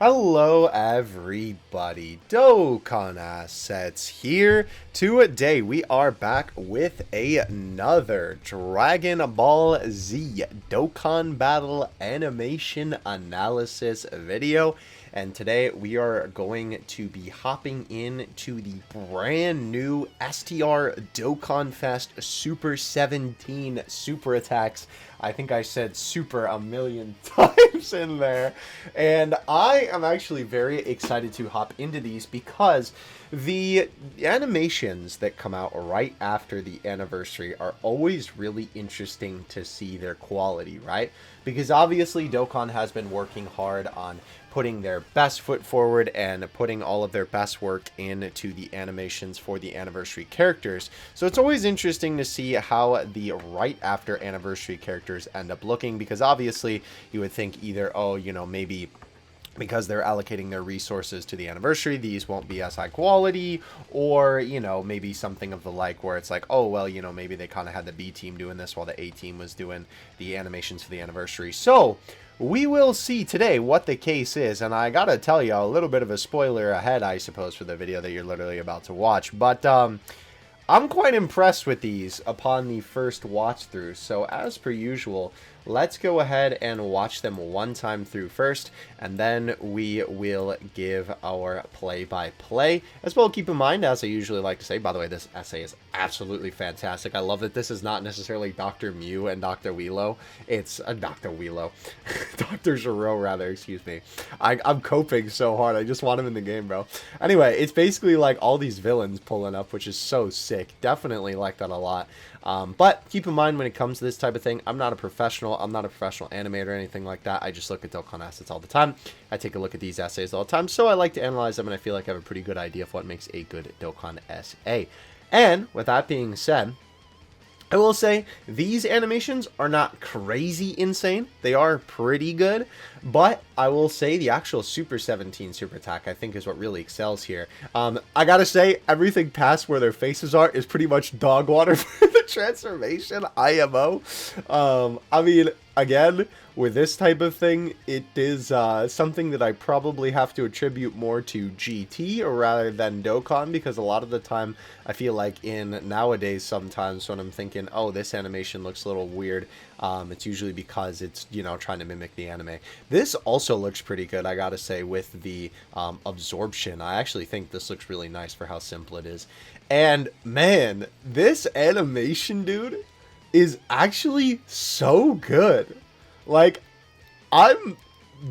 Hello everybody, Dokkan Assets here. Today we are back with another Dragon Ball Z Dokkan Battle animation analysis video. And today we are going to be hopping into the brand new STR Dokkan Fest Super 17 Super Attacks. I think I said super a million times in there. And I am actually very excited to hop into these because the animations that come out right after the anniversary are always really interesting to see their quality, right? Because obviously Dokkan has been working hard on putting their best foot forward and putting all of their best work into the animations for the anniversary characters. So it's always interesting to see how the right after anniversary characters end up looking, because obviously you would think either, oh, you know, maybe because they're allocating their resources to the anniversary, these won't be as high quality, or, you know, maybe something of the like where it's like, oh, well, you know, maybe they kind of had the B team doing this while the A team was doing the animations for the anniversary. So we will see today what the case is, and I gotta tell you, a little bit of a spoiler ahead, I suppose, for the video that you're literally about to watch, but I'm quite impressed with these upon the first watch through. So as per usual, let's go ahead and watch them one time through first, and then we will give our play-by-play. As well, keep in mind, as I usually like to say, by the way, this essay is absolutely fantastic. I love that this is not necessarily Dr. Mew and Dr. Wheelo. It's Dr. Wheelo. Dr. Giro, rather, excuse me. I'm coping so hard. I just want him in the game, bro. Anyway, it's basically like all these villains pulling up, which is so sick. Definitely like that a lot. But keep in mind, when it comes to this type of thing, I'm not a professional. I'm not a professional animator or anything like that. I just look at Dokkan assets all the time. I take a look at these essays all the time. So I like to analyze them, and I feel like I have a pretty good idea of what makes a good Dokkan essay. And with that being said, I will say these animations are not crazy insane. They are pretty good, but I will say the actual Super 17 Super Attack, I think, is what really excels here. I gotta say, everything past where their faces are is pretty much dog water for the transformation, IMO. I mean, again, with this type of thing, it is something that I probably have to attribute more to GT rather than Dokkan, because a lot of the time I feel like in nowadays sometimes when I'm thinking, oh, this animation looks a little weird, it's usually because it's, you know, trying to mimic the anime. This also looks pretty good, I gotta say, with the absorption. I actually think this looks really nice for how simple it is. And man, this animation, dude, is actually so good. Like, I'm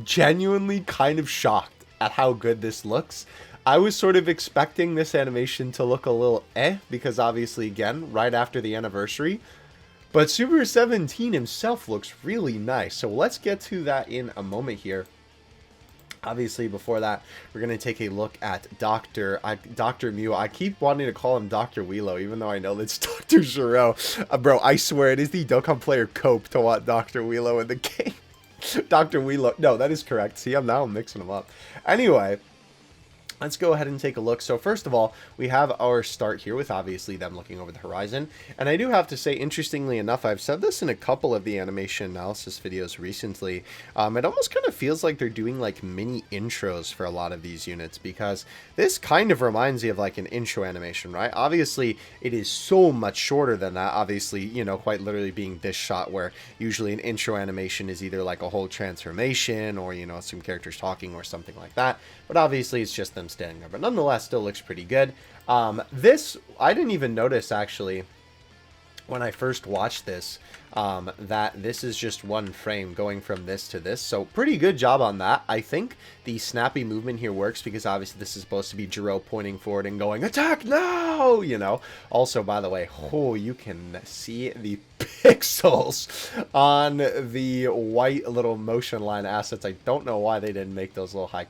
genuinely kind of shocked at how good this looks. I was sort of expecting this animation to look a little because obviously, again, right after the anniversary. But Super 17 himself looks really nice. So let's get to that in a moment here. Obviously, before that, we're going to take a look at Dr. Mew. I keep wanting to call him Dr. Wheelo, even though I know that's Dr. Giro. Bro, I swear, it is the Dokkan player cope to want Dr. Wheelo in the game. Dr. Wheelo. No, that is correct. See, I'm mixing them up. Anyway, let's go ahead and take a look. So first of all, we have our start here with obviously them looking over the horizon. And I do have to say, interestingly enough, I've said this in a couple of the animation analysis videos recently. It almost kind of feels like they're doing like mini intros for a lot of these units, because this kind of reminds me of like an intro animation, right? Obviously, it is so much shorter than that. Obviously, you know, quite literally being this shot, where usually an intro animation is either like a whole transformation or, you know, some characters talking or something like that. But obviously, it's just them standing there, but nonetheless still looks pretty good. This, I didn't even notice actually when I first watched this, that this is just one frame going from this to this, so pretty good job on that. I think the snappy movement here works because obviously this is supposed to be Jiro pointing forward and going, attack now, you know. Also, by the way, oh, you can see the pixels on the white little motion line assets. I don't know why they didn't make those a little higher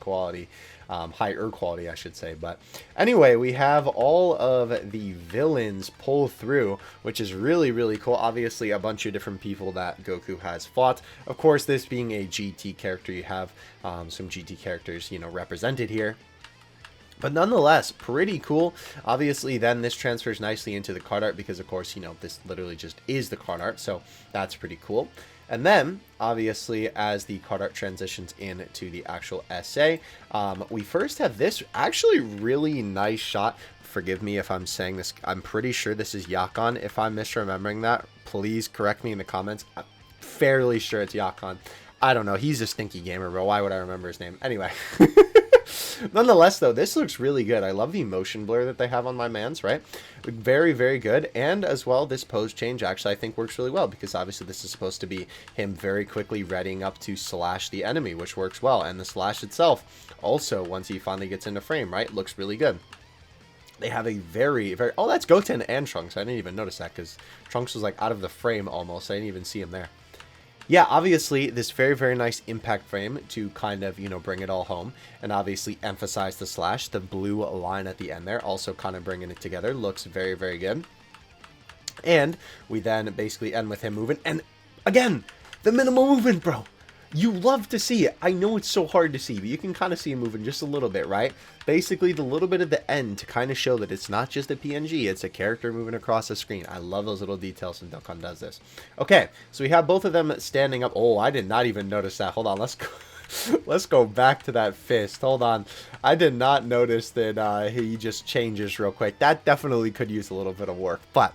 quality, I should say. But anyway, we have all of the villains pull through, which is really, really cool. Obviously, a bunch of different people that Goku has fought. Of course, this being a GT character, you have some GT characters, you know, represented here. But nonetheless, pretty cool. Obviously, then this transfers nicely into the card art because, of course, you know, this literally just is the card art. So that's pretty cool. And then, obviously, as the card art transitions into the actual SA, we first have this actually really nice shot. Forgive me if I'm saying this. I'm pretty sure this is Yakon. If I'm misremembering that, please correct me in the comments. I'm fairly sure it's Yakon. I don't know. He's a stinky gamer, bro. Why would I remember his name? Anyway. Nonetheless, though, this looks really good. I love the motion blur that they have on my mans, right? Very, very good. And as well, this pose change actually I think works really well because obviously this is supposed to be him very quickly readying up to slash the enemy, which works well. And the slash itself also, once he finally gets into frame, right, looks really good. They have a very, very... Oh, that's Goten and Trunks. I didn't even notice that because Trunks was like out of the frame almost. I didn't even see him there. Yeah, obviously, this very, very nice impact frame to kind of, you know, bring it all home. And obviously emphasize the slash. The blue line at the end there, also kind of bringing it together. Looks very, very good. And we then basically end with him moving. And again, the minimal movement, bro. You love to see it. I know it's so hard to see, but you can kind of see him moving just a little bit, right? Basically, the little bit at the end to kind of show that it's not just a PNG, it's a character moving across the screen. I love those little details when Dokkan does this. Okay, so we have both of them standing up. Oh, I did not even notice that. Hold on, let's go. Let's go back to that fist. Hold on. I did not notice that he just changes real quick. That definitely could use a little bit of work, but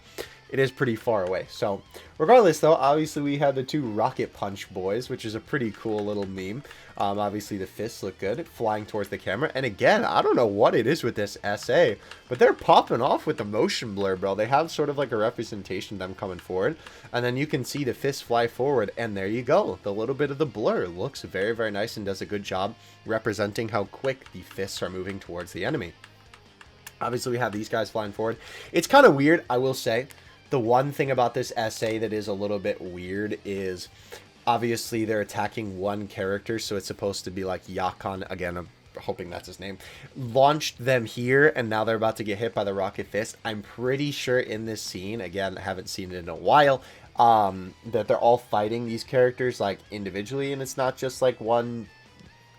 it is pretty far away. So regardless, though, obviously we have the two rocket punch boys, which is a pretty cool little meme. Obviously the fists look good, flying towards the camera. And again, I don't know what it is with this SA, but they're popping off with the motion blur, bro. They have sort of like a representation of them coming forward. And then you can see the fists fly forward, and there you go. The little bit of the blur looks very, very nice and does a good job representing how quick the fists are moving towards the enemy. Obviously, we have these guys flying forward. It's kind of weird, I will say. The one thing about this SA that is a little bit weird is obviously they're attacking one character, so it's supposed to be like Yakon, again, I'm hoping that's his name, launched them here, and now they're about to get hit by the Rocket Fist. I'm pretty sure in this scene, again, I haven't seen it in a while, that they're all fighting these characters like individually, and it's not just like one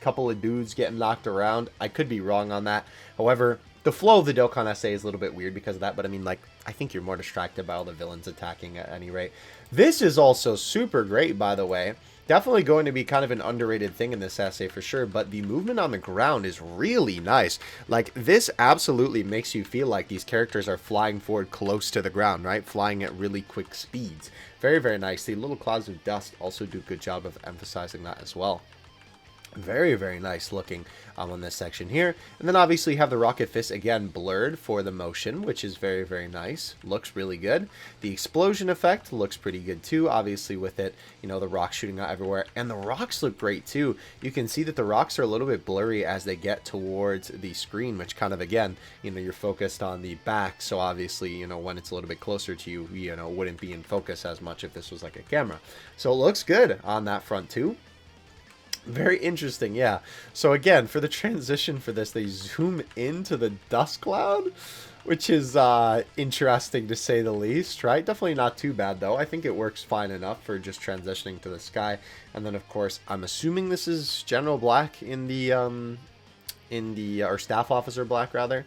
couple of dudes getting knocked around. I could be wrong on that. However, the flow of the Dokkan SA is a little bit weird because of that, but I mean, like, I think you're more distracted by all the villains attacking at any rate. This is also super great, by the way. Definitely going to be kind of an underrated thing in this SA for sure, but the movement on the ground is really nice. Like, this absolutely makes you feel like these characters are flying forward close to the ground, right? Flying at really quick speeds. Very, very nice. The little clouds of dust also do a good job of emphasizing that as well. Very, very nice looking on this section here. And then obviously you have the Rocket Fist again blurred for the motion, which is very, very nice. Looks really good. The explosion effect looks pretty good too, obviously with it, you know, the rocks shooting out everywhere. And the rocks look great too. You can see that the rocks are a little bit blurry as they get towards the screen, which kind of, again, you know, you're focused on the back. So obviously, you know, when it's a little bit closer to you, you know, wouldn't be in focus as much if this was like a camera. So it looks good on that front too. Very interesting, yeah. So again, for the transition for this, they zoom into the dust cloud, which is interesting to say the least, right? Definitely not too bad, though. I think it works fine enough for just transitioning to the sky. And then, of course, I'm assuming this is General Black in the, or Staff Officer Black, rather,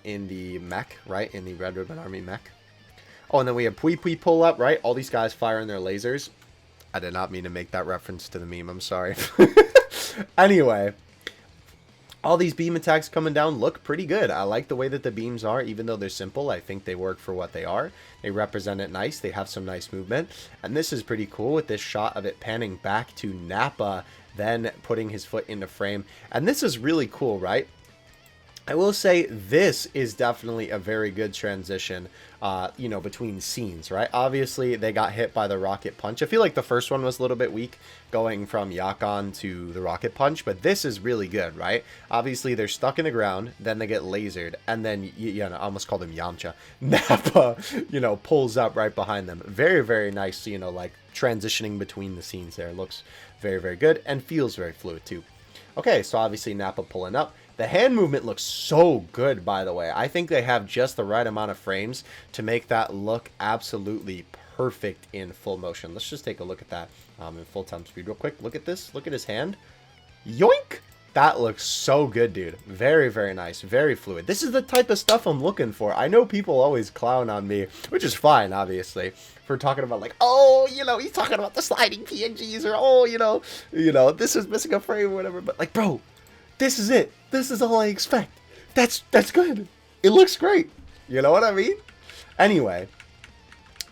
in the mech, right? In the Red Ribbon Army mech. Oh, and then we have Pui Pui pull up, right? All these guys firing their lasers. I did not mean to make that reference to the meme. I'm sorry. Anyway, all these beam attacks coming down look pretty good. I like the way that the beams are, even though they're simple. I think they work for what they are. They represent it nice. They have some nice movement. And this is pretty cool with this shot of it panning back to Nappa, then putting his foot into frame. And this is really cool, right? I will say this is definitely a very good transition, you know, between scenes, right? Obviously, they got hit by the Rocket Punch. I feel like the first one was a little bit weak, going from Yakon to the Rocket Punch, but this is really good, right? Obviously, they're stuck in the ground, then they get lasered, and then, you know, I almost called him Yamcha. Nappa, you know, pulls up right behind them. Very, very nice, you know, like, transitioning between the scenes there. Looks very, very good, and feels very fluid, too. Okay, so obviously Nappa pulling up. The hand movement looks so good, by the way. I think they have just the right amount of frames to make that look absolutely perfect in full motion. Let's just take a look at that in full time speed real quick. Look at this. Look at his hand. Yoink! That looks so good, dude. Very, very nice. Very fluid. This is the type of stuff I'm looking for. I know people always clown on me, which is fine, obviously, for talking about like, oh, you know, he's talking about the sliding PNGs, or oh, you know, this is missing a frame or whatever. But like, bro, this is it. This is all I expect. That's good. It looks great. You know what I mean? Anyway,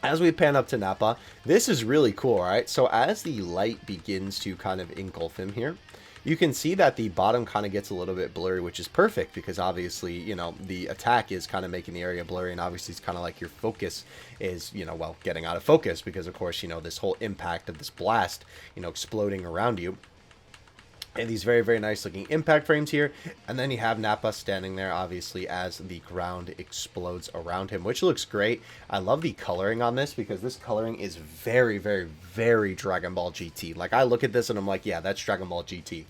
as we pan up to Nappa, this is really cool, right? So as the light begins to kind of engulf him here, you can see that the bottom kind of gets a little bit blurry, which is perfect because obviously, you know, the attack is kind of making the area blurry, and obviously it's kind of like your focus is, you know, well, getting out of focus because, of course, you know, this whole impact of this blast, you know, exploding around you. And these very, very nice looking impact frames here. And then you have Nappa standing there, obviously, as the ground explodes around him, which looks great. I love the coloring on this because this coloring is very, very, very Dragon Ball GT. Like, I look at this and I'm like, yeah, that's Dragon Ball GT.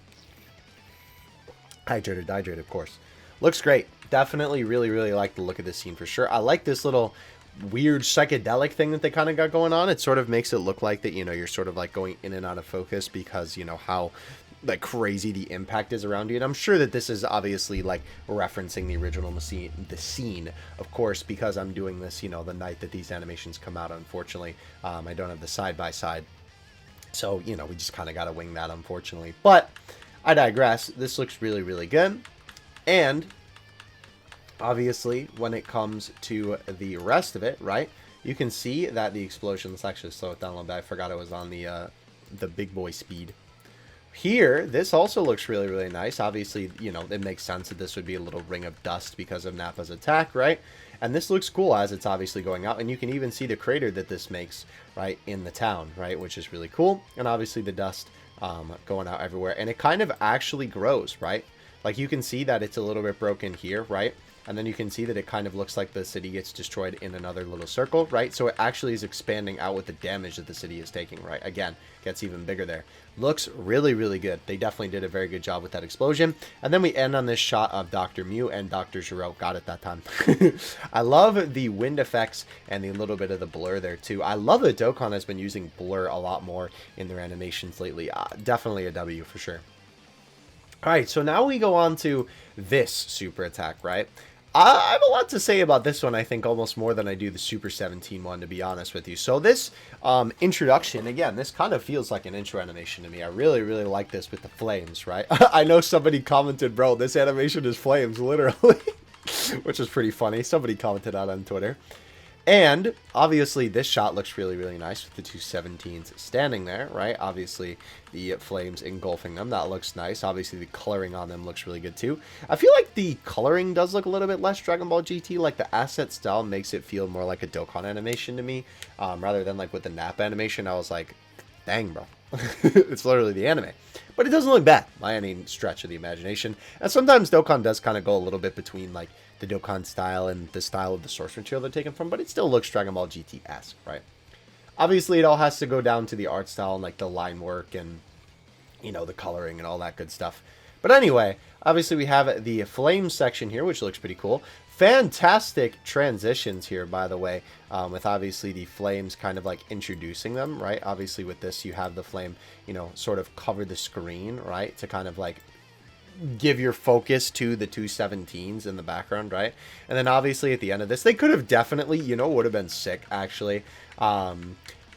Hydrated, of course. Looks great. Definitely really, really like the look of this scene for sure. I like this little weird psychedelic thing that they kind of got going on. It sort of makes it look like that, you know, you're sort of like going in and out of focus because, you know, how like crazy the impact is around you. And I'm sure that this is obviously like referencing the original scene, of course, because I'm doing this, you know, the night that these animations come out. Unfortunately, I don't have the side-by-side, so, you know, we just kind of got to wing that, unfortunately. But I digress. This looks really, really good. And obviously, when it comes to the rest of it, right, you can see that the explosion, let's actually slow it down a little bit. I forgot it was on the big boy speed. Here, this also looks really, really nice. Obviously, you know, it makes sense that this would be a little ring of dust because of Nappa's attack, right? And this looks cool as it's obviously going out. And you can even see the crater that this makes, right, in the town, right? Which is really cool. And obviously the dust going out everywhere. And it kind of actually grows, right? Like, you can see that it's a little bit broken here, right? And then you can see that it kind of looks like the city gets destroyed in another little circle, right? So it actually is expanding out with the damage that the city is taking, right? Again, gets even bigger there. Looks really, really good. They definitely did a very good job with that explosion. And then we end on this shot of Dr. Mew and Dr. Gero. Got it that time. I love the wind effects and the little bit of the blur there too. I love that Dokkan has been using blur a lot more in their animations lately. Definitely a W for sure. Alright, so now we go on to this super attack, right? I have a lot to say about this one, I think, almost more than I do the Super 17 one, to be honest with you. So this introduction, again, this kind of feels like an intro animation to me. I really, really like this with the flames, right? I know somebody commented, bro, this animation is flames, literally, which is pretty funny. Somebody commented out on Twitter. And obviously this shot looks really, really nice with the two 17s standing there, right? Obviously the flames engulfing them. That looks nice. Obviously the coloring on them looks really good too. I feel like the coloring does look a little bit less Dragon Ball GT. Like the asset style makes it feel more like a Dokkan animation to me. Rather than like with the Nappa animation, I was like, dang, bro. It's literally the anime. But it doesn't look bad by any stretch of the imagination. And sometimes Dokkan does kind of go a little bit between like the Dokkan style and the style of the source material they're taken from, but it still looks Dragon Ball GT-esque, right? Obviously, it all has to go down to the art style and like the line work and, you know, the coloring and all that good stuff. But anyway, obviously we have the flame section here, which looks pretty cool. Fantastic transitions here, by the way, with obviously the flames kind of like introducing them, right? Obviously with this, you have the flame, you know, sort of cover the screen, right? To kind of like give your focus to the two 17s in the background, right? And then obviously at the end of this, they could have definitely, you know, would have been sick, actually.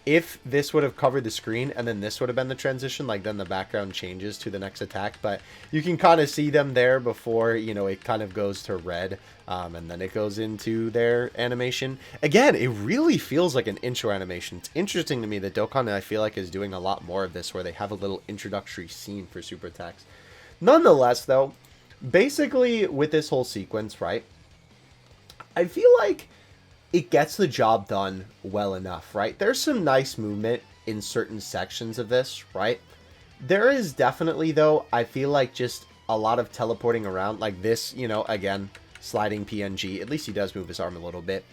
If this would have covered the screen and then this would have been the transition, like then the background changes to the next attack. But you can kind of see them there before, you know, it kind of goes to red and then it goes into their animation. Again, it really feels like an intro animation. It's interesting to me that Dokkan, I feel like, is doing a lot more of this where they have a little introductory scene for super attacks. Nonetheless, though, basically with this whole sequence, right, I feel like it gets the job done well enough, right? There's some nice movement in certain sections of this, right? There is definitely, though, I feel like just a lot of teleporting around, like this, you know, again, sliding PNG. At least he does move his arm a little bit.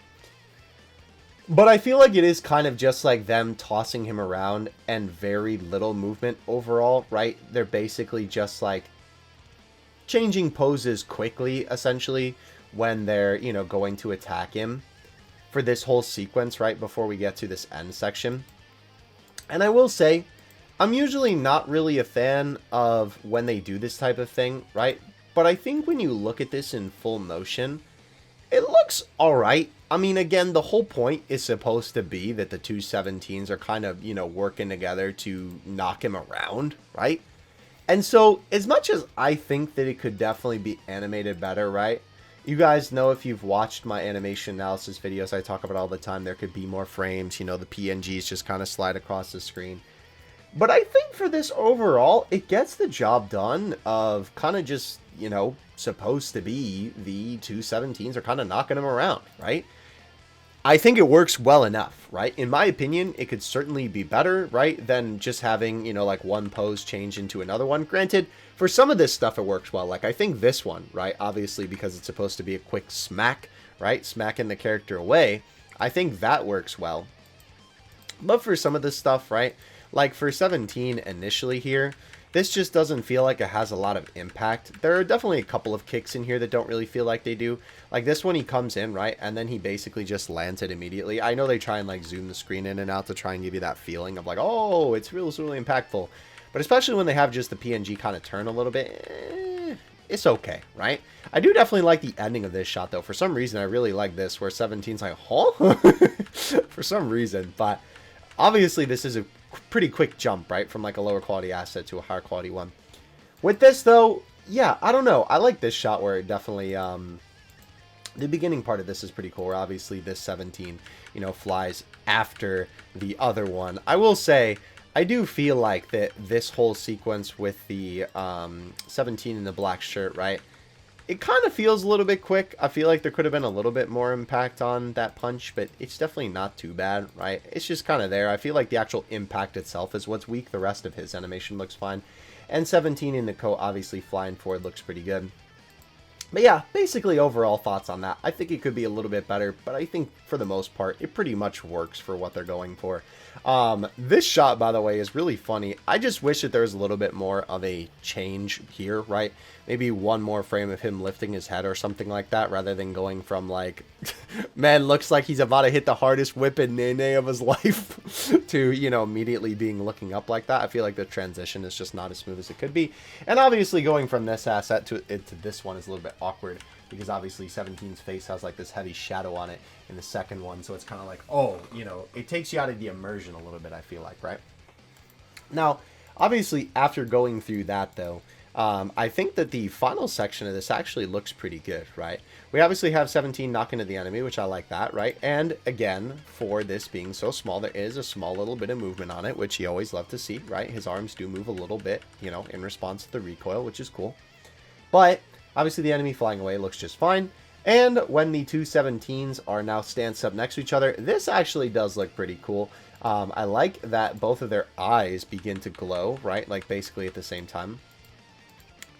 But I feel like it is kind of just like them tossing him around and very little movement overall, right? They're basically just like changing poses quickly, essentially, when they're, you know, going to attack him for this whole sequence, right, before we get to this end section. And I will say, I'm usually not really a fan of when they do this type of thing, right? But I think when you look at this in full motion, it looks alright. I mean, again, the whole point is supposed to be that the two 17s are kind of, you know, working together to knock him around, right? And so, as much as I think that it could definitely be animated better, right? You guys know, if you've watched my animation analysis videos, I talk about all the time, there could be more frames, you know, the PNGs just kind of slide across the screen. But I think for this overall, it gets the job done of kind of just, you know, supposed to be the two 17s are kind of knocking him around, right? I think it works well enough, right? In my opinion, it could certainly be better, right, than just having, you know, like one pose change into another one. Granted, for some of this stuff, it works well. Like, I think this one, right, obviously because it's supposed to be a quick smack, right, smacking the character away, I think that works well. But for some of this stuff, right, like for 17 initially here, this just doesn't feel like it has a lot of impact. There are definitely a couple of kicks in here that don't really feel like they do. Like this one, he comes in, right, and then he basically just lands it immediately. I know they try and like zoom the screen in and out to try and give you that feeling of like, oh, it's really impactful. But especially when they have just the PNG kind of turn a little bit, it's okay, right? I do definitely like the ending of this shot, though. For some reason, I really like this, where 17's like, huh? For some reason, but obviously this is a pretty quick jump, right, from like a lower quality asset to a higher quality one. With this, though, yeah, I don't know. I like this shot where it definitely, the beginning part of this is pretty cool, where obviously this 17, you know, flies after the other one. I will say, I do feel like that this whole sequence with the 17 in the black shirt, right, it kind of feels a little bit quick. I feel like there could have been a little bit more impact on that punch, but it's definitely not too bad, right? It's just kind of there. I feel like the actual impact itself is what's weak. The rest of his animation looks fine. And 17 in the coat, obviously flying forward, looks pretty good. But yeah, basically overall thoughts on that. I think it could be a little bit better, but I think for the most part, it pretty much works for what they're going for. This shot, by the way, is really funny. I just wish that there was a little bit more of a change here, right? Maybe one more frame of him lifting his head or something like that, rather than going from like, man, looks like he's about to hit the hardest whip in Nene of his life to, you know, immediately being looking up like that. I feel like the transition is just not as smooth as it could be. And obviously going from this asset to this one is a little bit awkward, because obviously 17's face has like this heavy shadow on it in the second one, so it's kind of like, oh, you know, it takes you out of the immersion a little bit, I feel like, right? Now, obviously, after going through that, though, I think that the final section of this actually looks pretty good, right? We obviously have 17 knock into the enemy, which I like that, right? And again, for this being so small, there is a small little bit of movement on it, which you always love to see, right? His arms do move a little bit, you know, in response to the recoil, which is cool. But obviously the enemy flying away looks just fine. And when the two 17s are now stanced up next to each other, this actually does look pretty cool. I like that both of their eyes begin to glow, right? Like basically at the same time.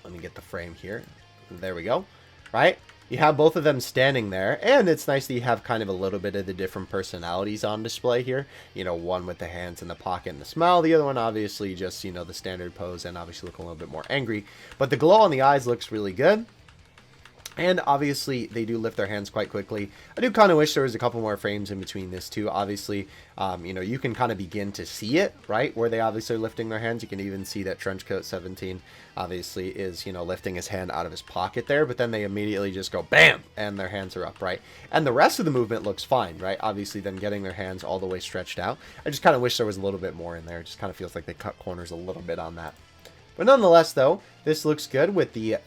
Let me get the frame here. There we go. Right? You have both of them standing there, and it's nice that you have kind of a little bit of the different personalities on display here. You know, one with the hands in the pocket and the smile. The other one, obviously, just, you know, the standard pose and obviously looking a little bit more angry. But the glow on the eyes looks really good. And obviously, they do lift their hands quite quickly. I do kind of wish there was a couple more frames in between this too. Obviously, you know, you can kind of begin to see it, right? Where they obviously are lifting their hands. You can even see that Trenchcoat 17 obviously is, you know, lifting his hand out of his pocket there. But then they immediately just go BAM! And their hands are up, right? And the rest of the movement looks fine, right? Obviously, them getting their hands all the way stretched out. I just kind of wish there was a little bit more in there. It just kind of feels like they cut corners a little bit on that. But nonetheless, though, this looks good with the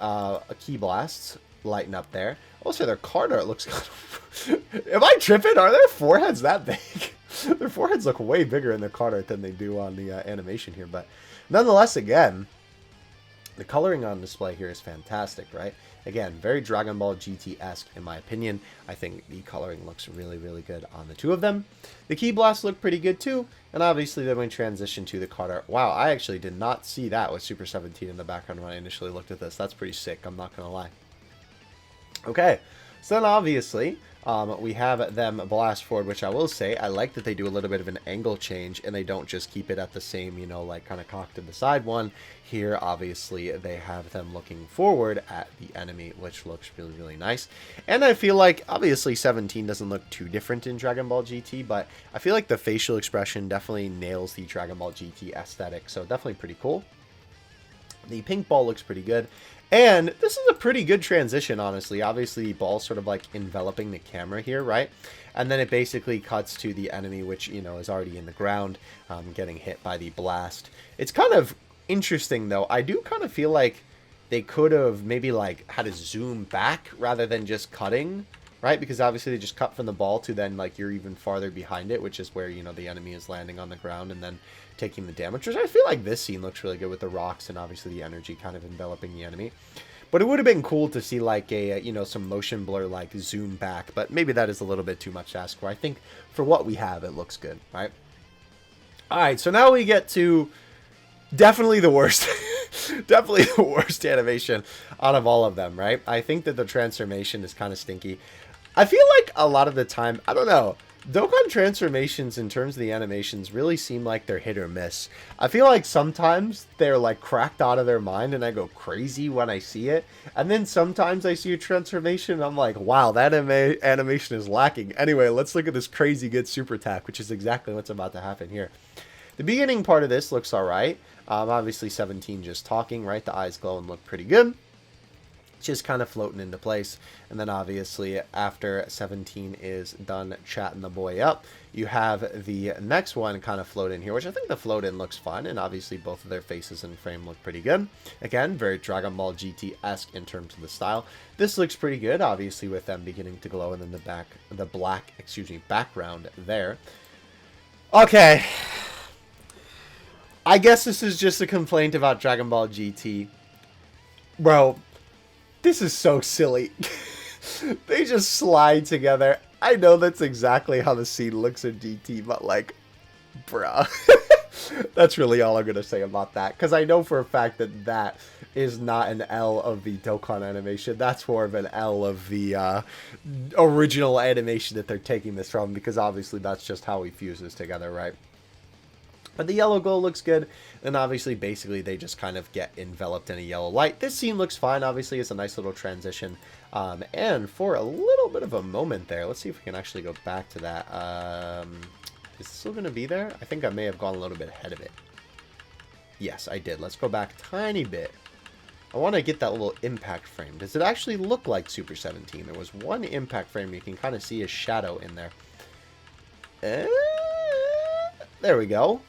key blasts lighting up there. Also, their card art looks good. Am I tripping? Are their foreheads that big? Their foreheads look way bigger in their card art than they do on the animation here. But nonetheless, again, the coloring on display here is fantastic, right? Again, very Dragon Ball GT-esque in my opinion. I think the coloring looks really, really good on the two of them. The key blasts look pretty good too. And obviously then we transition to the card art. Wow, I actually did not see that with Super 17 in the background when I initially looked at this. That's pretty sick, I'm not going to lie. Okay, so then obviously, we have them blast forward, which I will say, I like that they do a little bit of an angle change and they don't just keep it at the same, you know, like kind of cocked to the side one. Here, obviously, they have them looking forward at the enemy, which looks really, really nice. And I feel like, obviously, 17 doesn't look too different in Dragon Ball GT, but I feel like the facial expression definitely nails the Dragon Ball GT aesthetic, so definitely pretty cool. The pink ball looks pretty good. And this is a pretty good transition, honestly. Obviously, the ball's sort of like enveloping the camera here, right? And then it basically cuts to the enemy, which, you know, is already in the ground, getting hit by the blast. It's kind of interesting, though. I do kind of feel like they could have maybe, like, had to zoom back rather than just cutting, right? Because obviously they just cut from the ball to then, like, you're even farther behind it, which is where, you know, the enemy is landing on the ground and then taking the damage. Which I feel like this scene looks really good with the rocks and obviously the energy kind of enveloping the enemy. But it would have been cool to see, like, a, you know, some motion blur, like, zoom back. But maybe that is a little bit too much to ask for. I think for what we have, it looks good, right? Alright, so now we get to definitely the worst. Definitely the worst animation out of all of them, right? I think that the transformation is kind of stinky. I feel like a lot of the time, I don't know, Dokkan transformations in terms of the animations really seem like they're hit or miss. I feel like sometimes they're like cracked out of their mind and I go crazy when I see it. And then sometimes I see a transformation and I'm like, wow, that animation is lacking. Anyway, let's look at this crazy good super attack, which is exactly what's about to happen here. The beginning part of this looks alright. Obviously 17 just talking, right? The eyes glow and look pretty good. Just kind of floating into place. And then obviously after 17 is done chatting the boy up, you have the next one kind of float in here, which I think the float in looks fun. And obviously both of their faces in frame look pretty good. Again, very Dragon Ball GT-esque in terms of the style. This looks pretty good, obviously with them beginning to glow and then the black background there. Okay. I guess this is just a complaint about Dragon Ball GT. Bro, this is so silly. They just slide together. I know that's exactly how the scene looks in GT, but like, bruh. That's really all I'm going to say about that. Because I know for a fact that that is not an L of the Dokkan animation. That's more of an L of the original animation that they're taking this from. Because obviously that's just how we fuse this together, right? But the yellow glow looks good, and obviously, basically, they just kind of get enveloped in a yellow light. This scene looks fine, obviously, it's a nice little transition, and for a little bit of a moment there, let's see if we can actually go back to that. Is it still going to be there? I think I may have gone a little bit ahead of it. Yes, I did. Let's go back a tiny bit. I want to get that little impact frame. Does it actually look like Super 17? There was one impact frame, you can kind of see his shadow in there. There we go.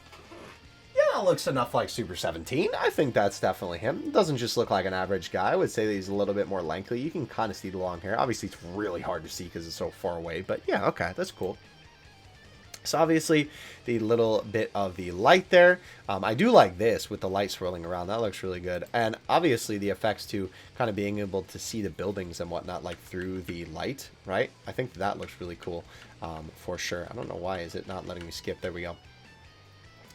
Yeah, looks enough like Super 17. I think that's definitely him. It doesn't just look like an average guy. I would say that he's a little bit more lengthy. You can kind of see the long hair. Obviously, it's really hard to see because it's so far away. But yeah, okay, that's cool. So obviously, the little bit of the light there. I do like this with the light swirling around. That looks really good. And obviously, the effects to kind of being able to see the buildings and whatnot like through the light, right? I think that looks really cool for sure. I don't know why is it not letting me skip. There we go.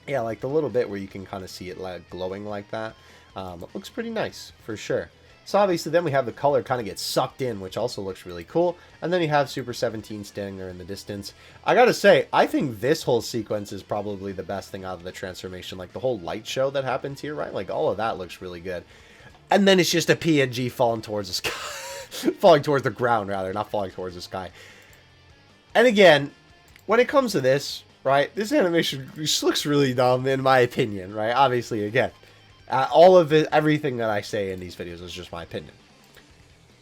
Yeah, like the little bit where you can kind of see it like glowing like that. It looks pretty nice, for sure. So obviously then we have the color kind of get sucked in, which also looks really cool. And then you have Super 17 standing there in the distance. I gotta say, I think this whole sequence is probably the best thing out of the transformation. Like the whole light show that happens here, right? Like all of that looks really good. And then it's just a PNG falling towards the sky. Falling towards the ground, rather. Not falling towards the sky. And again, when it comes to this, right, this animation just looks really dumb in my opinion, right? Obviously, again, all of it, everything that I say in these videos is just my opinion.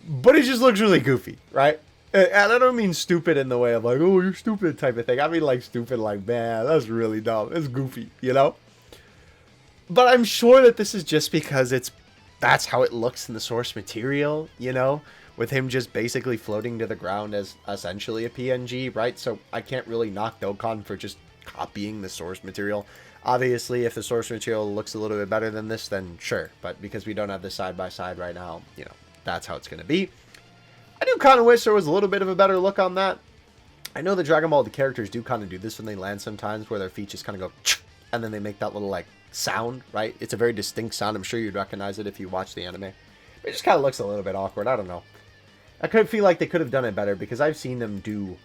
But it just looks really goofy, right? And I don't mean stupid in the way of like, oh, you're stupid type of thing. I mean like stupid like, man, that's really dumb. It's goofy, you know? But I'm sure that this is just because that's how it looks in the source material, you know? With him just basically floating to the ground as essentially a PNG, right? So I can't really knock Dokkan for just copying the source material. Obviously, if the source material looks a little bit better than this, then sure. But because we don't have this side by side right now, you know, that's how it's going to be. I do kind of wish there was a little bit of a better look on that. I know the Dragon Ball, the characters do kind of do this when they land sometimes, where their feet just kind of go, and then they make that little, like, sound, right? It's a very distinct sound. I'm sure you'd recognize it if you watch the anime. It just kind of looks a little bit awkward. I don't know. I could feel like they could have done it better because I've seen them do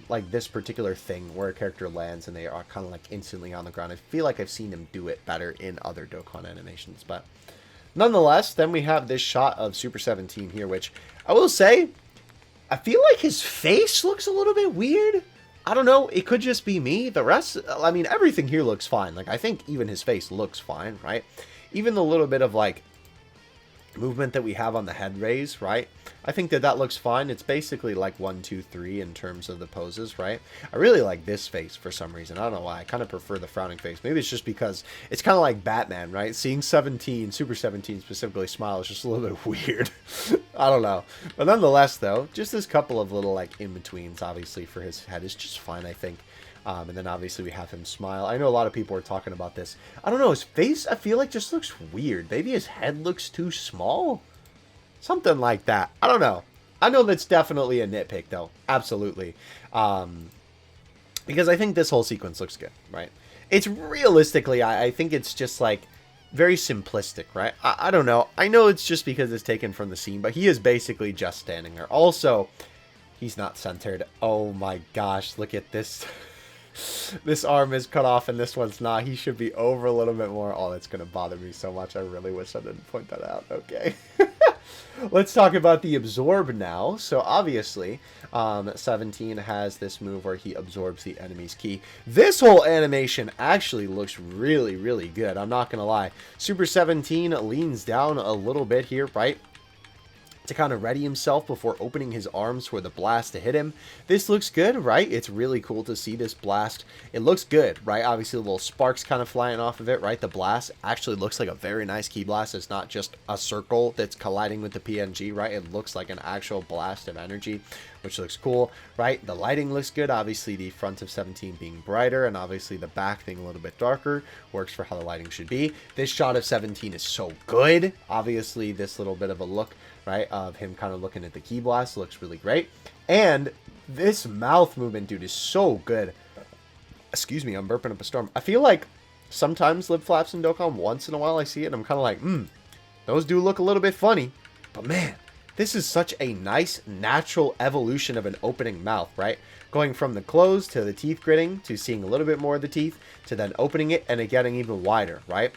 like this particular thing where a character lands and they are kind of like instantly on the ground. I feel like I've seen them do it better in other Dokkan animations, but nonetheless, then we have this shot of Super 17 here, which I will say, I feel like his face looks a little bit weird. I don't know. It could just be me. The rest, I mean, everything here looks fine. Like, I think even his face looks fine, right? Even the little bit of, like, movement that we have on the head raise, right? I think that looks fine. It's basically like 1, 2, 3 in terms of the poses, right? I really like this face for some reason. I don't know why. I kind of prefer the frowning face. Maybe it's just because it's kind of like Batman, right? Seeing 17, Super 17 specifically smile is just a little bit weird. I don't know. But nonetheless, though, just this couple of little like in-betweens, obviously, for his head is just fine, I think. And then obviously we have him smile. I know a lot of people are talking about this. I don't know, his face, I feel like, just looks weird. Maybe his head looks too small? Something like that. I don't know. I know that's definitely a nitpick, though. Absolutely. Because I think this whole sequence looks good, right? It's realistically, I think it's just, like, very simplistic, right? I don't know. I know it's just because it's taken from the scene, but he is basically just standing there. Also, he's not centered. Oh my gosh, look at this. This arm is cut off and this one's not. He should be over a little bit more. Oh, that's going to bother me so much. I really wish I didn't point that out. Okay. Let's talk about the absorb now. So obviously, 17 has this move where he absorbs the enemy's ki. This whole animation actually looks really, really good. I'm not going to lie. Super 17 leans down a little bit here, right? To kind of ready himself before opening his arms for the blast to hit him. This looks good, right? It's really cool to see this blast. It looks good, right? Obviously, the little sparks kind of flying off of it, right? The blast actually looks like a very nice ki blast. It's not just a circle that's colliding with the PNG, right? It looks like an actual blast of energy, which looks cool, right? The lighting looks good. Obviously, the front of 17 being brighter and obviously the back being a little bit darker works for how the lighting should be. This shot of 17 is so good. Obviously, this little bit of a look, right, of him kind of looking at the ki blast looks really great. And this mouth movement, dude, is so good. Excuse me, I'm burping up a storm. I feel like sometimes lip flaps in Dokkan, once in a while I see it and I'm kind of like, those do look a little bit funny. But man, this is such a nice, natural evolution of an opening mouth, right? Going from the close to the teeth gritting to seeing a little bit more of the teeth to then opening it and it getting even wider, right?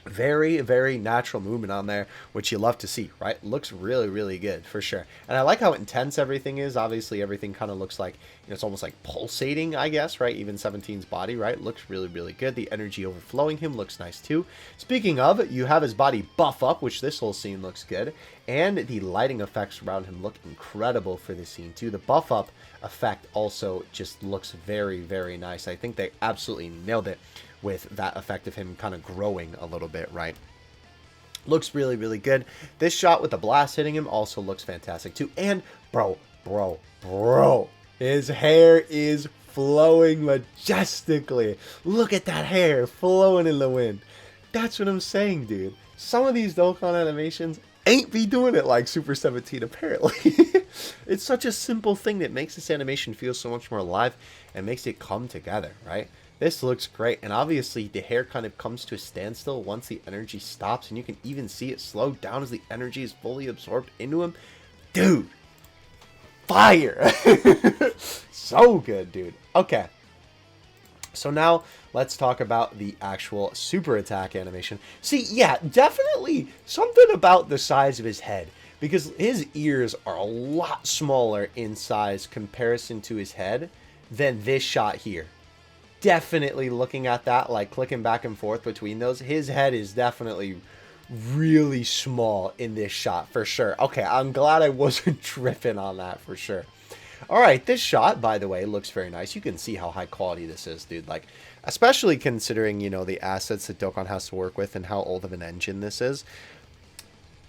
Very, very natural movement on there, which you love to see, right? Looks really, really good for sure. And I like how intense everything is. Obviously, everything kind of looks like, you know, it's almost like pulsating, I guess, right? Even 17's body, right? Looks really, really good. The energy overflowing him looks nice too. Speaking of, you have his body buff up, which this whole scene looks good. And the lighting effects around him look incredible for this scene too. The buff up effect also just looks very, very nice. I think they absolutely nailed it with that effect of him kind of growing a little bit, right? Looks really, really good. This shot with the blast hitting him also looks fantastic too. And bro, his hair is flowing majestically. Look at that hair flowing in the wind. That's what I'm saying, dude. Some of these Dokkan animations ain't be doing it like Super 17 apparently. It's such a simple thing that makes this animation feel so much more alive and makes it come together, right? This looks great, and obviously the hair kind of comes to a standstill once the energy stops, and you can even see it slow down as the energy is fully absorbed into him. Dude, fire! So good, dude. Okay, so now let's talk about the actual super attack animation. See, yeah, definitely something about the size of his head, because his ears are a lot smaller in size comparison to his head than this shot here. Definitely looking at that, like clicking back and forth between those, his head is definitely really small in this shot for sure. Okay, I'm glad I wasn't tripping on that for sure. All right, this shot, by the way, looks very nice. You can see how high quality this is, dude. Like, especially considering, you know, the assets that Dokkan has to work with and how old of an engine this is.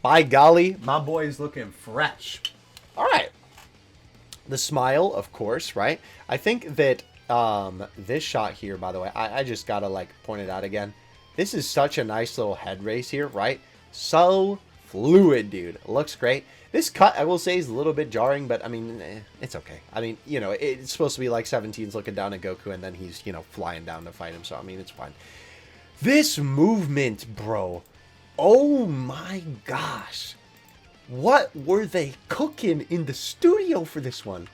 By golly, my boy is looking fresh. All right. The smile, of course, right? I think that this shot here, by the way, I just gotta like point it out again. This is such a nice little head race here, right? So fluid, dude. Looks great. This cut, I will say, is a little bit jarring, but I mean, it's okay. I mean, you know, it's supposed to be like 17's looking down at Goku and then he's, you know, flying down to fight him. So, I mean, it's fine. This movement, bro. Oh my gosh. What were they cooking in the studio for this one?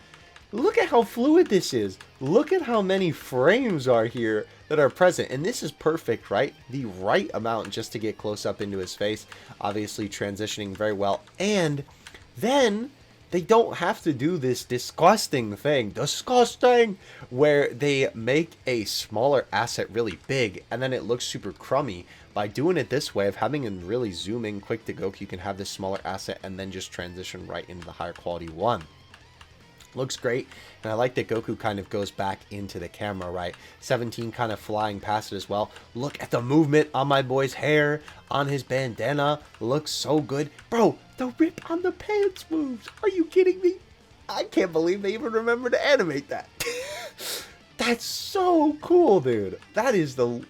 Look at how fluid this is. Look at how many frames are here that are present. And this is perfect, right? The right amount just to get close up into his face. Obviously transitioning very well. And then they don't have to do this disgusting thing, where they make a smaller asset really big and then it looks super crummy. By doing it this way, of having him really zoom in quick to Goku, you can have this smaller asset and then just transition right into the higher quality one. Looks great, and I like that Goku kind of goes back into the camera, right? 17 kind of flying past it as well. Look at the movement on my boy's hair, on his bandana. Looks so good. Bro, the rip on the pants moves. Are you kidding me? I can't believe they even remember to animate that. That's so cool, dude. That is the...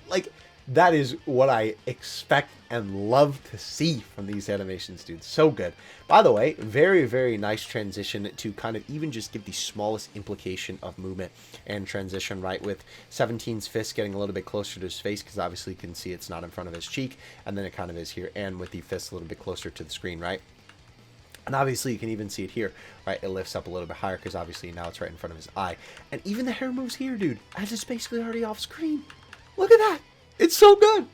like... that is what I expect and love to see from these animations, dude. So good. By the way, very, very nice transition to kind of even just give the smallest implication of movement and transition, right? With 17's fist getting a little bit closer to his face, because obviously you can see it's not in front of his cheek, and then it kind of is here, and with the fist a little bit closer to the screen, right? And obviously you can even see it here, right? It lifts up a little bit higher because obviously now it's right in front of his eye. And even the hair moves here, dude, as it's basically already off screen. Look at that. It's so good.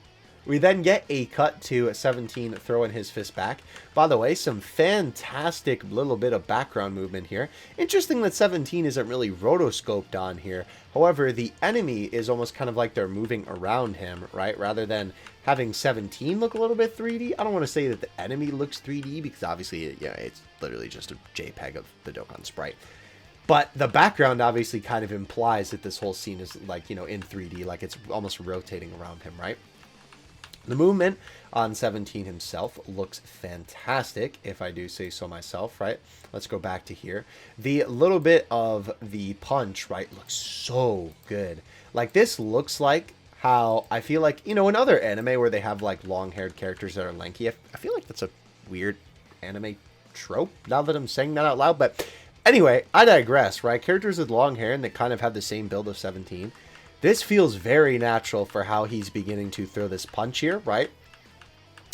We then get a cut to 17 throwing his fist back. By the way, some fantastic little bit of background movement here. Interesting that 17 isn't really rotoscoped on here. However, the enemy is almost kind of like they're moving around him, right? Rather than having 17 look a little bit 3D. I don't want to say that the enemy looks 3D because obviously, yeah, it's literally just a JPEG of the Dokkan sprite. But the background obviously kind of implies that this whole scene is like, you know, in 3D, like it's almost rotating around him, right? The movement on 17 himself looks fantastic, if I do say so myself, right? Let's go back to here. The little bit of the punch, right, looks so good. Like, this looks like how I feel like, you know, in other anime where they have, like, long-haired characters that are lanky, I feel like that's a weird anime trope, now that I'm saying that out loud, but... anyway, I digress, right? Characters with long hair and that kind of have the same build of 17. This feels very natural for how he's beginning to throw this punch here, right?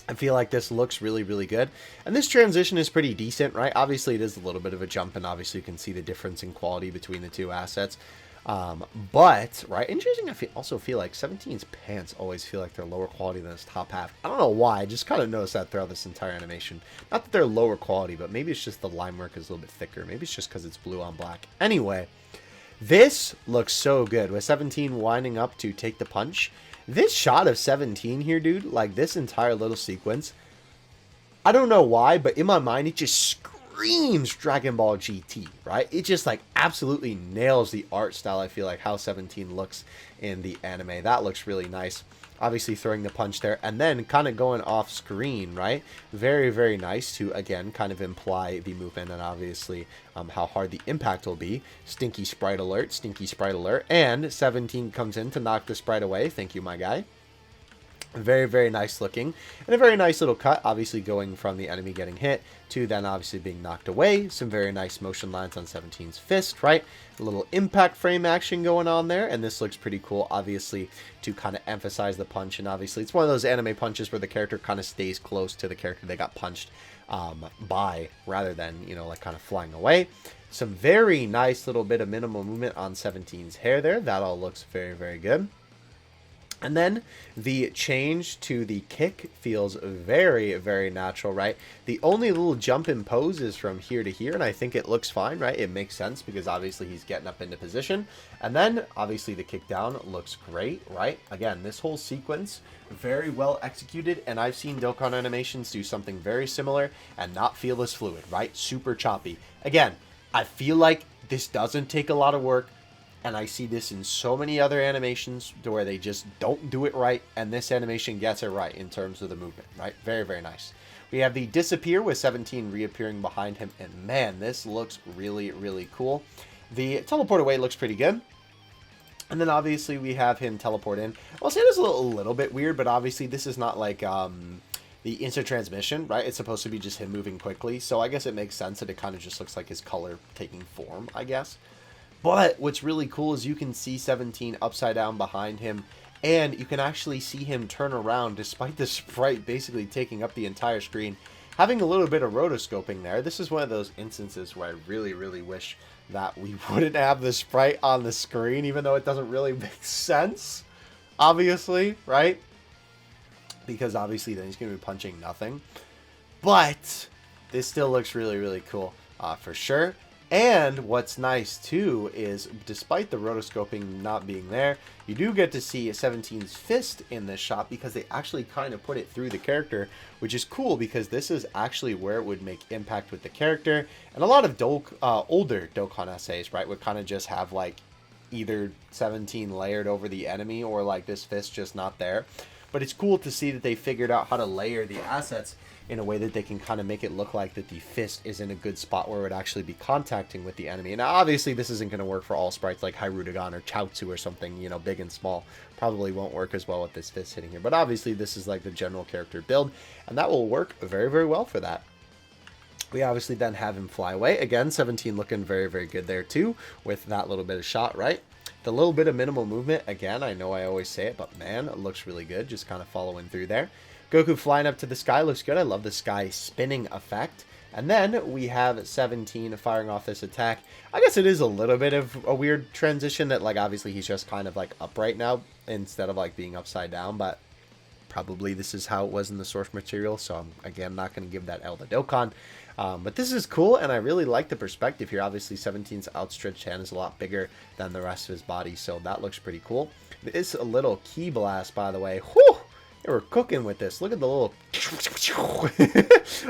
I feel like this looks really, really good. And this transition is pretty decent, right? Obviously, it is a little bit of a jump, and obviously you can see the difference in quality between the two assets. But, right, interesting, also feel like 17's pants always feel like they're lower quality than his top half. I don't know why, I just kind of noticed that throughout this entire animation. Not that they're lower quality, but maybe it's just the line work is a little bit thicker. Maybe it's just because it's blue on black. Anyway, this looks so good. With 17 winding up to take the punch. This shot of 17 here, dude, like this entire little sequence, I don't know why, but in my mind, it just screams Dragon Ball GT, right? It just like absolutely nails the art style. I feel like how 17 looks in the anime. That looks really nice. Obviously throwing the punch there and then kind of going off screen, right? Very, very nice to, again, kind of imply the movement and obviously how hard the impact will be. Stinky sprite alert, stinky sprite alert. And 17 comes in to knock the sprite away. Thank you, my guy. Very, very nice looking. And a very nice little cut, obviously going from the enemy getting hit to then obviously being knocked away. Some very nice motion lines on 17's fist, right? A little impact frame action going on there. And this looks pretty cool, obviously, to kind of emphasize the punch. And obviously, it's one of those anime punches where the character kind of stays close to the character they got punched by, rather than, you know, like kind of flying away. Some very nice little bit of minimal movement on 17's hair there. That all looks very, very good. And then the change to the kick feels very, very natural, right? The only little jump in pose is from here to here, and I think it looks fine, right? It makes sense because obviously he's getting up into position. And then, obviously, the kick down looks great, right? Again, this whole sequence, very well executed, and I've seen Dokkan animations do something very similar and not feel as fluid, right? Super choppy. Again, I feel like this doesn't take a lot of work. And I see this in so many other animations where they just don't do it right. And this animation gets it right in terms of the movement, right? Very, very nice. We have the disappear with 17 reappearing behind him. And man, this looks really, really cool. The teleport away looks pretty good. And then obviously we have him teleport in. I'll say this is a little bit weird, but obviously this is not like the instant transmission, right? It's supposed to be just him moving quickly. So I guess it makes sense that it kind of just looks like his color taking form, I guess. But what's really cool is you can see 17 upside down behind him, and you can actually see him turn around despite the sprite basically taking up the entire screen. having a little bit of rotoscoping there. This is one of those instances where I really, really wish that we wouldn't have the sprite on the screen, even though it doesn't really make sense, obviously, right? Because obviously then he's going to be punching nothing. But this still looks really, really cool for sure. And what's nice too is, despite the rotoscoping not being there, you do get to see 17's fist in this shot because they actually kind of put it through the character, which is cool because this is actually where it would make impact with the character. And a lot of older Dokkan essays, right, would kind of just have like either 17 layered over the enemy or like this fist just not there. But it's cool to see that they figured out how to layer the assets in a way that they can kind of make it look like that the fist is in a good spot where it would actually be contacting with the enemy. And obviously this isn't going to work for all sprites like Hyrudagon or Chaozu or something, you know, big and small. Probably won't work as well with this fist hitting here. But obviously this is like the general character build, and that will work very, very well for that. We obviously then have him fly away. Again, 17 looking very, very good there too with that little bit of shot, right? The little bit of minimal movement, again, I know I always say it, but man, it looks really good. Just kind of following through there. Goku flying up to the sky looks good. I love the sky spinning effect. And then we have 17 firing off this attack. I guess it is a little bit of a weird transition that, like, obviously he's just kind of like upright now instead of like being upside down, but probably this is how it was in the source material. So I'm, again, not going to give that L to Dokkan. But this is cool, and I really like the perspective here. Obviously, 17's outstretched hand is a lot bigger than the rest of his body, so that looks pretty cool. This is a little key blast, by the way. Whew! We're cooking with this. Look at the little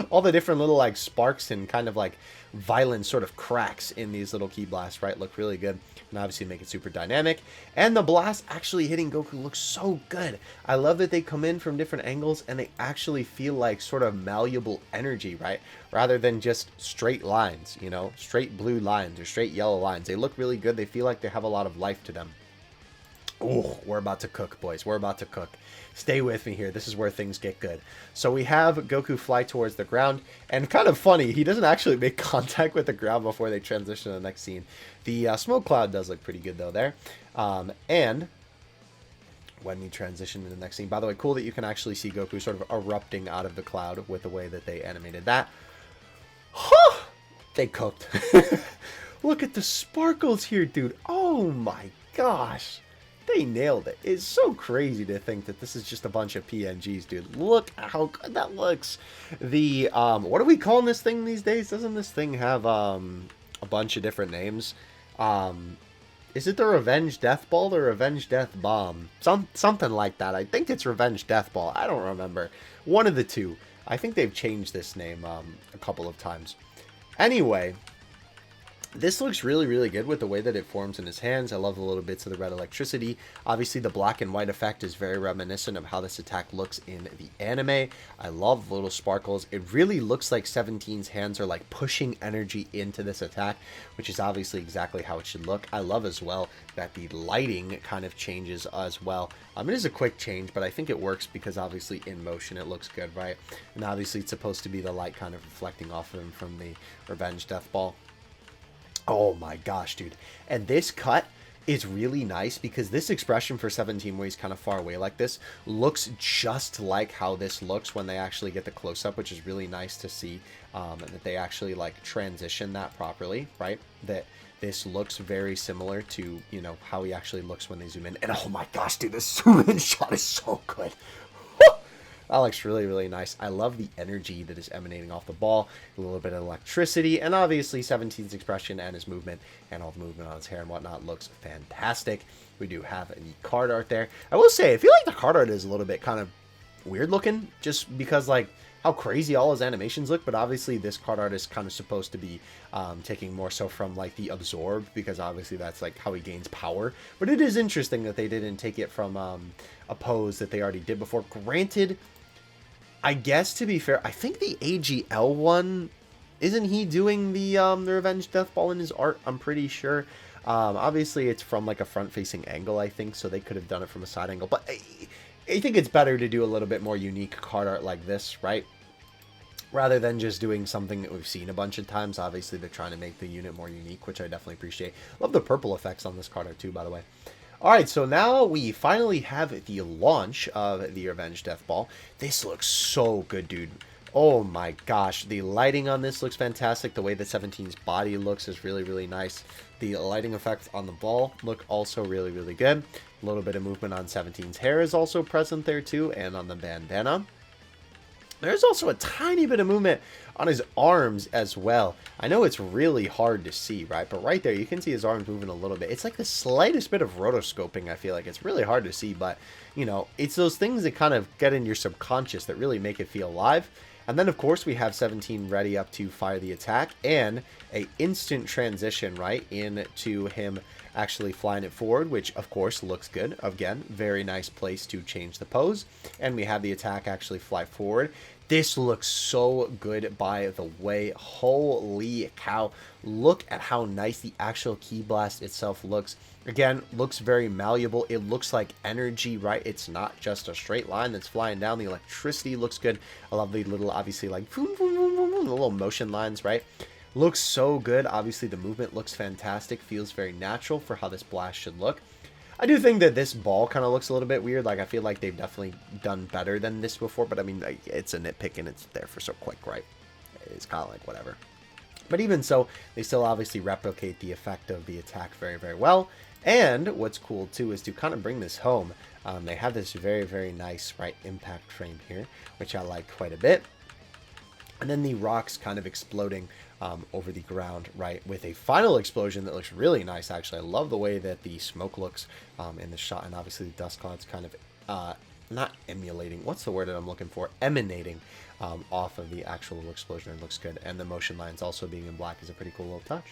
all the different little like sparks and kind of like violent sort of cracks in these little key blasts, right? Look really good, and obviously make it super dynamic. And the blast actually hitting Goku looks so good. I love that they come in from different angles and they actually feel like sort of malleable energy, right? Rather than just straight lines, you know, straight blue lines or straight yellow lines. They look really good. They feel like they have a lot of life to them. Oh, we're about to cook, boys. We're about to cook. Stay with me here. This is where things get good. So we have Goku fly towards the ground. And kind of funny, he doesn't actually make contact with the ground before they transition to the next scene. The smoke cloud does look pretty good, though, there. And when we transition to the next scene. By the way, cool that you can actually see Goku sort of erupting out of the cloud with the way that they animated that. Huh! They cooked. Look at the sparkles here, dude. Oh, my gosh. They nailed it. It's so crazy to think that this is just a bunch of PNGs, dude. Look how good that looks. The, what are we calling this thing these days? Doesn't this thing have, a bunch of different names? Is it the Revenge Death Ball or Revenge Death Bomb? Something like that. I think it's Revenge Death Ball. I don't remember. One of the two. I think they've changed this name, a couple of times. Anyway, this looks really, really good with the way that it forms in his hands. I love the little bits of the red electricity. Obviously, the black and white effect is very reminiscent of how this attack looks in the anime. I love the little sparkles. It really looks like 17's hands are like pushing energy into this attack, which is obviously exactly how it should look. I love as well that the lighting kind of changes as well. It is a quick change, but I think it works because obviously in motion it looks good, right? And obviously it's supposed to be the light kind of reflecting off of him from the Revenge Death Ball. Oh my gosh, dude. And this cut is really nice because this expression for 17 where he's kind of far away like this looks just like how this looks when they actually get the close-up, which is really nice to see, that they actually like transition that properly, right? That this looks very similar to, you know, how he actually looks when they zoom in. And oh my gosh, dude, this zoom in shot is so good. That looks really, really nice. I love the energy that is emanating off the ball, a little bit of electricity, and obviously 17's expression and his movement and all the movement on his hair and whatnot looks fantastic. We do have the card art there. I will say, I feel like the card art is a little bit kind of weird looking just because like how crazy all his animations look, but obviously this card art is kind of supposed to be taking more so from like the Absorb, because obviously that's like how he gains power. But it is interesting that they didn't take it from a pose that they already did before. Granted, I guess to be fair, I think the AGL one, isn't he doing the Revenge Death Ball in his art? I'm pretty sure. Obviously, it's from like a front-facing angle, I think, so they could have done it from a side angle. But I think it's better to do a little bit more unique card art like this, right? Rather than just doing something that we've seen a bunch of times. Obviously, they're trying to make the unit more unique, which I definitely appreciate. Love the purple effects on this card art too, by the way. Alright, so now we finally have the launch of the Revenge Death Ball. This looks so good, dude. Oh my gosh, the lighting on this looks fantastic. The way that 17's body looks is really, really nice. The lighting effects on the ball look also really, really good. A little bit of movement on 17's hair is also present there too, and on the bandana. There's also a tiny bit of movement on his arms as well. I know it's really hard to see, right? But right there, you can see his arms moving a little bit. It's like the slightest bit of rotoscoping, I feel like. It's really hard to see, but, you know, it's those things that kind of get in your subconscious that really make it feel alive. And then, of course, we have 17 ready up to fire the attack and a instant transition, right, into him actually flying it forward, which, of course, looks good. Again, very nice place to change the pose. And we have the attack actually fly forward. This looks so good, by the way. Holy cow. Look at how nice the actual Ki Blast itself looks. Again, looks very malleable. It looks like energy, right? It's not just a straight line that's flying down. The electricity looks good. I love the little, obviously, like, boom, boom, boom, boom, boom, the little motion lines, right? Looks so good. Obviously, the movement looks fantastic. Feels very natural for how this blast should look. I do think that this ball kind of looks a little bit weird. Like, I feel like they've definitely done better than this before. But, I mean, like, it's a nitpick and it's there for so quick, right? It's kind of like whatever. But even so, they still obviously replicate the effect of the attack very, very well. And what's cool, too, is to kind of bring this home. They have this very, very nice, right, impact frame here, which I like quite a bit. And then the rocks kind of exploding over the ground, right, with a final explosion that looks really nice, actually. I love the way that the smoke looks in the shot, and obviously the dust clouds kind of, not emulating, what's the word that I'm looking for? Emanating off of the actual explosion. It looks good, and the motion lines also being in black is a pretty cool little touch.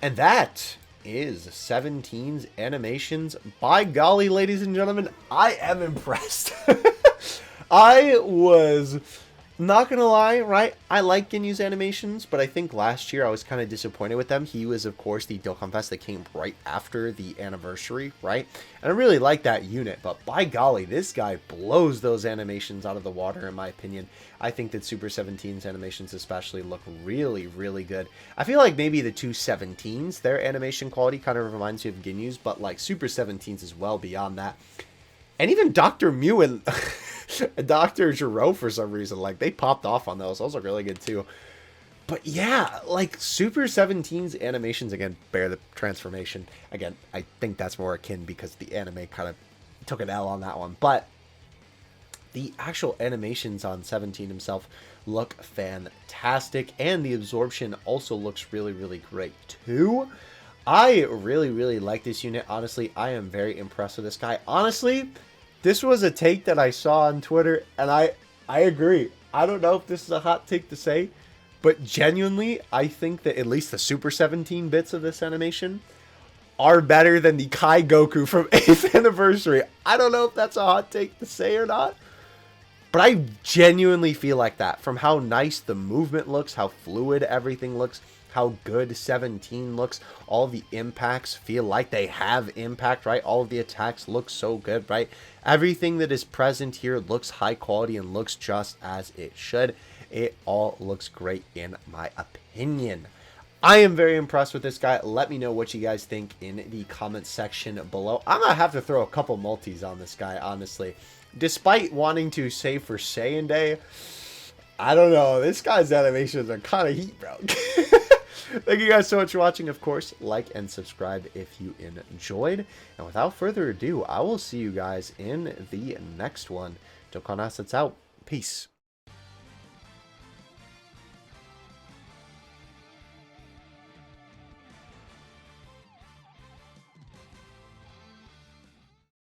And that is 17's animations. By golly, ladies and gentlemen, I am impressed. I was... not gonna lie, right? I like Ginyu's animations, but I think last year I was kind of disappointed with them. He was, of course, the Dokkan Fest that came right after the anniversary, right? And I really like that unit, but by golly, this guy blows those animations out of the water, in my opinion. I think that Super 17's animations especially look really, really good. I feel like maybe the two 17s, their animation quality kind of reminds me of Ginyu's, but like Super 17's is well beyond that. And even Dr. Mew and Dr. Giro, for some reason, like, they popped off on those. Those look really good, too. But, yeah, like, Super 17's animations, again, bear the transformation. Again, I think that's more akin because the anime kind of took an L on that one. But the actual animations on 17 himself look fantastic. And the absorption also looks really, really great, too. I really, really like this unit. Honestly, I am very impressed with this guy. Honestly, this was a take that I saw on Twitter, and I agree. I don't know if this is a hot take to say, but genuinely, I think that at least the Super 17 bits of this animation are better than the Kai Goku from 8th Anniversary. I don't know if that's a hot take to say or not, but I genuinely feel like that. From how nice the movement looks, how fluid everything looks, how good 17 looks, all the impacts feel like they have impact, right? All of the attacks look so good, right? Everything that is present here looks high quality and looks just as it should. It all looks great in my opinion. I am very impressed with this guy. Let me know what you guys think in the comment section below. I'm going to have to throw a couple multis on this guy, honestly. Despite wanting to save for Saiyan Day, I don't know. This guy's animations are kind of heat, bro. Thank you guys so much for watching. Of course, like and subscribe if you enjoyed. And without further ado, I will see you guys in the next one. Dokkan Assets out. Peace.